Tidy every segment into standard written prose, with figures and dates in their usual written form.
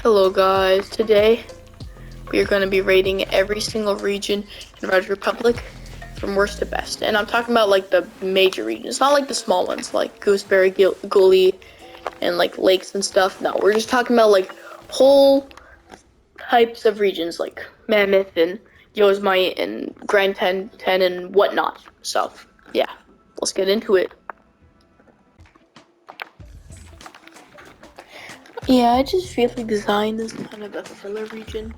Hello guys, today we are going to be rating every single region in Red Republic from worst to best. And I'm talking about like the major regions, not like the small ones like Gooseberry, Gully, and like lakes and stuff. No, we're just talking about like whole types of regions like Mammoth and Yosemite and Grand Ten and whatnot. So yeah, let's get into it. Yeah, I just feel like Zion is kind of a filler region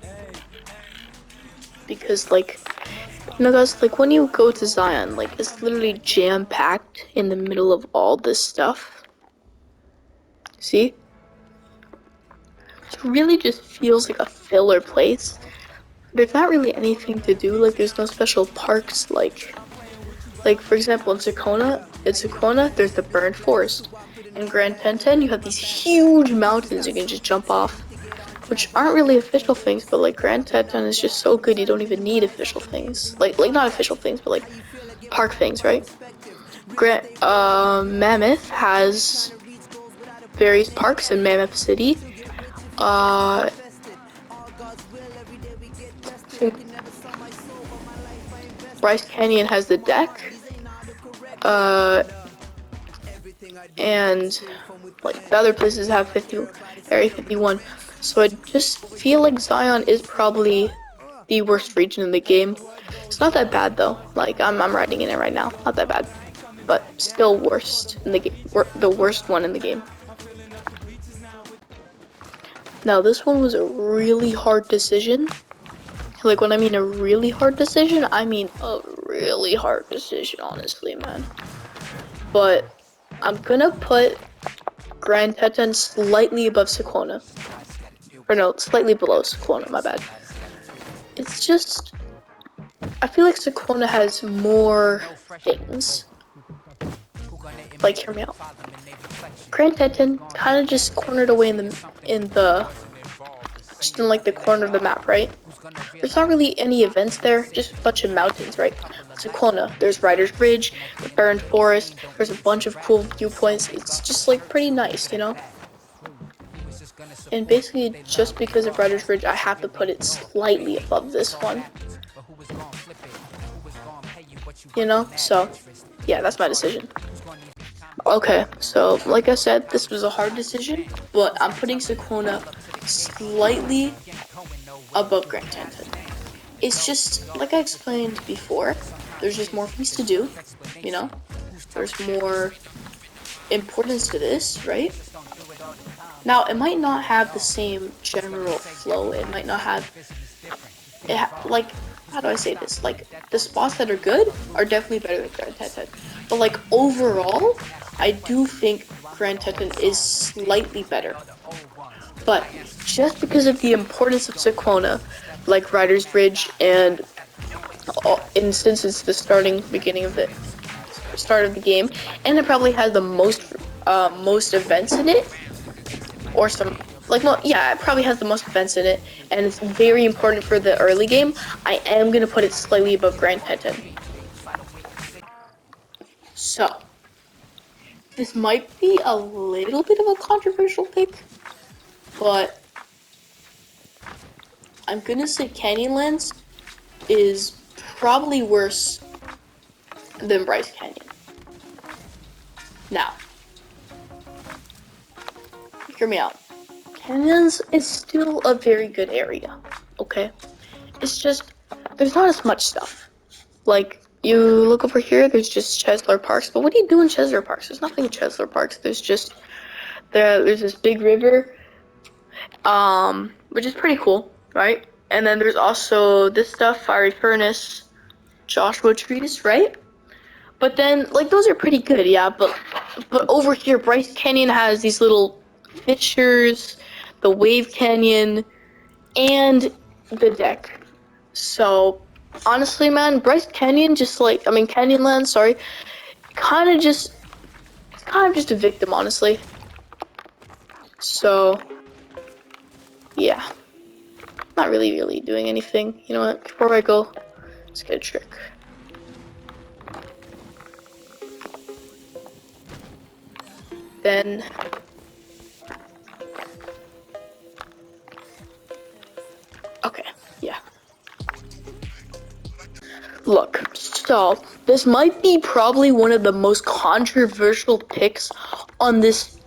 because like guys, like when you go to Zion, like it's literally jam-packed in the middle of all this stuff. See? It really just feels like a filler place. There's not really anything to do, like there's no special parks like for example in Sakona, there's the Burned Forest. In Grand Tenten, you have these huge mountains you can just jump off, which aren't really official things, but like Grand Teton is just so good you don't even need official things. Like not official things, but like park things, right? Mammoth has various parks in Mammoth City. Uh, Bryce Canyon has the deck. Uh, and like the other places have Area 51. So I just feel like Zion is probably the worst region in the game. It's not that bad though. Like I'm riding in it right now. Not that bad, but still worst in the game. The worst one in the game. Now this one was a really hard decision. Like when I mean a really hard decision, I mean a really hard decision, honestly, man. But I'm gonna put Grand Teton slightly above Sakona. Or no, slightly below Sakona, my bad. It's just, I feel like Sakona has more things. Like, hear me out. Grand Teton kind of just cornered away just in like the corner of the map, right? There's not really any events there, just a bunch of mountains, right? Sakona, there's Rider's Ridge, the Burned Forest, there's a bunch of cool viewpoints. It's just like pretty nice, you know? And basically, just because of Rider's Ridge, I have to put it slightly above this one. You know? So, yeah, that's my decision. Okay, so like I said, this was a hard decision, but I'm putting Sakona slightly above Grand Teton. It's just, like I explained before, there's just more things to do, you know? There's more importance to this, right? Now, it might not have the same general flow, it might not have, like, how do I say this? Like, the spots that are good are definitely better than Grand Teton. But, like, overall, I do think Grand Teton is slightly better. But, just because of the importance of Sakona, like Rider's Ridge, and since it's the start of the game, and it probably has the most events in it, or some, like, well, yeah, it probably has the most events in it, and it's very important for the early game. I am gonna put it slightly above Grand Teton. So, this might be a little bit of a controversial pick, but I'm gonna say Canyonlands is probably worse than Bryce Canyon. Now, hear me out. Canyons is still a very good area, okay? It's just, there's not as much stuff. Like, you look over here, there's just Chesler Parks, but what do you do in Chesler Parks? There's nothing in Chesler Parks. There's just, there's this big river, which is pretty cool, right? And then there's also this stuff, Fiery Furnace, Joshua Trees, right? But then, like, those are pretty good, yeah, but over here, Bryce Canyon has these little fissures, the Wave Canyon, and the deck. So, honestly, man, Bryce Canyon Canyonland, sorry, kind of just a victim, honestly. So, yeah, not really doing anything. You know what, before I go, let's get a trick. Then Okay, yeah. Look, so this might be probably one of the most controversial picks on this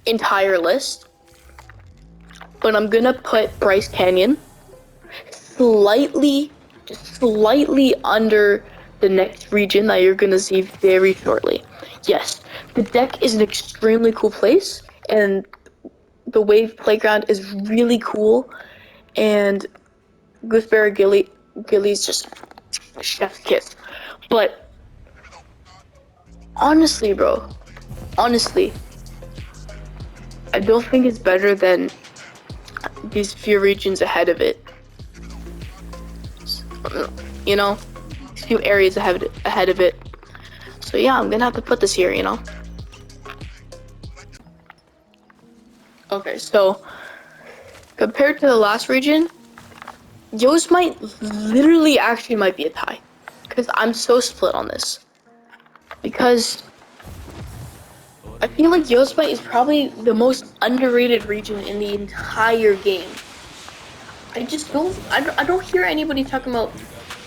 entire list, but I'm gonna put Bryce Canyon slightly, just slightly under the next region that you're gonna see very shortly. Yes, the deck is an extremely cool place, and the Wave Playground is really cool, and Gooseberry Gilly's just chef's kiss. But honestly, bro, honestly, I don't think it's better than these few regions ahead of it. You know, these few areas ahead of it. So yeah, I'm gonna have to put this here, you know. Okay, so compared to the last region, Yosemite literally actually might be a tie. Because I'm so split on this. Because I feel like Yosemite is probably the most underrated region in the entire game. I don't hear anybody talking about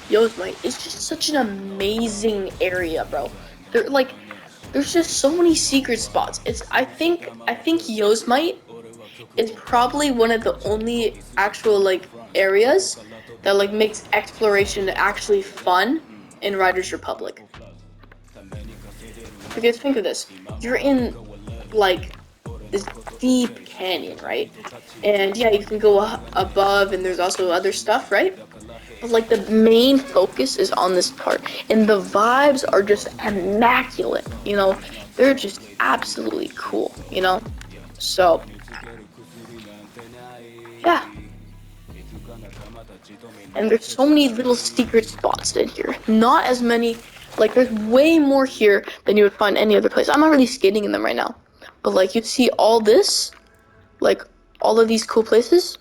Yosemite. It's just such an amazing area, bro. There's just so many secret spots. I think Yosemite is probably one of the only actual like areas that like makes exploration actually fun in Riders Republic. Because think of this, you're in like this deep canyon, right? And yeah, you can go above, and there's also other stuff, right? But like the main focus is on this part, and the vibes are just immaculate. You know, they're just absolutely cool. You know, so yeah. And there's so many little secret spots in here. Not as many, like there's way more here than you would find any other place. I'm not really skating in them right now, but like you see all this, like all of these cool places,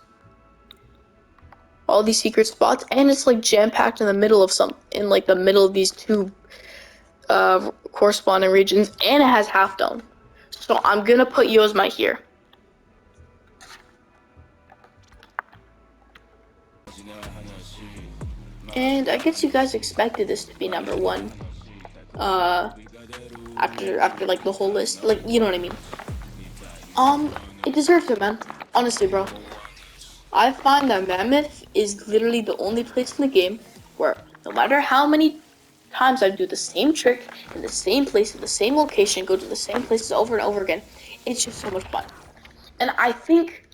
all these secret spots, and it's like jam-packed in the middle of in like the middle of these two corresponding regions, and it has Half Dome. So I'm gonna put Yosemite here. And I guess you guys expected this to be number one. After like the whole list, like you know what I mean. It deserves it, man. Honestly, bro. I find that Mammoth is literally the only place in the game where no matter how many times I do the same trick in the same place, in the same location, go to the same places over and over again, it's just so much fun. And I think,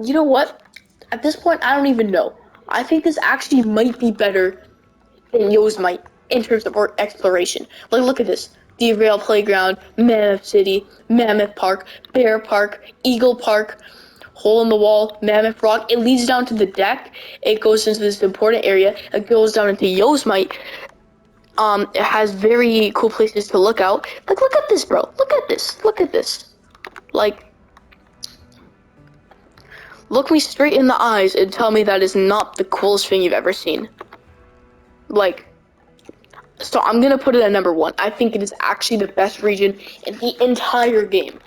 you know what? At this point, I don't even know. I think this actually might be better than Yosemite in terms of exploration. Like, look at this. Derail Playground, Mammoth City, Mammoth Park, Bear Park, Eagle Park, Hole in the Wall, Mammoth Rock. It leads down to the deck. It goes into this important area. It goes down into Yosemite. It has very cool places to look out. Like, look at this, bro. Look at this. Look at this. Like, look me straight in the eyes and tell me that is not the coolest thing you've ever seen. Like, so I'm gonna put it at number one. I think it is actually the best region in the entire game.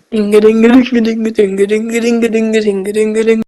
Ding a ding a ding a ding a ding a ding a ding a ding a ding a ding a ding.